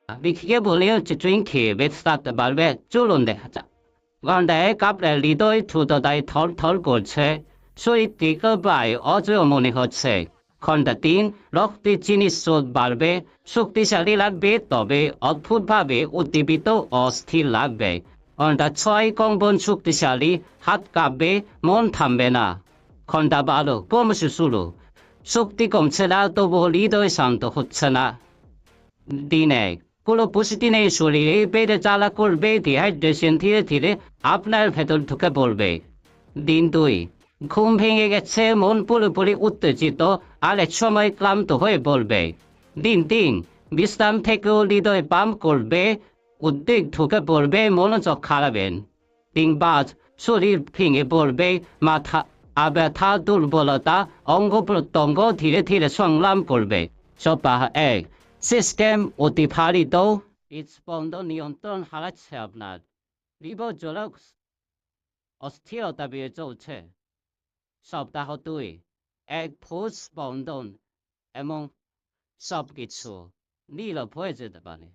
বিখিকে বলে চিটুইনকে বেস্তাত বাড়বে চলুন দেখা যাক গন্ডায় কাপড়ে হৃদয় থুতোটাই থর থর করছে শরীর থেকে প্রায় অজয় মনে হচ্ছে খন্ডা 3 রক্তের চিনির স্রোত বাড়বে শক্তিশালী লাগবে তবে অদ্ভুতভাবে উদ্দীপিত অস্থির লাগবে ঘন্টা 6 কম্পন শক্তিশালী হাত কাঁপবে মন থামবে না ঘন্টা 12 ক্রমশ শুরু শক্তি কমছে না তবু হৃদয় শান্ত হচ্ছে না দিনে কোনো পুষ্টি নেই শরীরে পেটে জ্বালা করবে ডিহাইড্রেশন ধীরে ধীরে আপনার ভেতর ঢুকে পড়বে দিন 2 ঘুম ভেঙে গেছে মন পুরোপুরি উত্তেজিত আর এক সময় ক্লান্ত হয়ে পড়বে দিন 3 বিশ্রাম থেকেও হৃদয় পাম্প করবে উদ্বেগ ঢুকে পড়বে মনোযোগ হারাবেন দিন 5 শরীর ভেঙে পড়বে মাথা ব্যথা দুর্বলতা অঙ্গ প্রত্যঙ্গ ধীরে ধীরে সংগ্রাম করবে সপ্তাহ 1 সিস্টেম অতিভারিত হৃদস্পন্দন নিয়ন্ত্রণ হারাচ্ছে আপনার হৃদজ্বলক অস্থিরতা বেড়ে চলছে সপ্তাহ 2 এক ফুস স্পন্দন এবং সবকিছু নীরব হয়ে যেতে পারে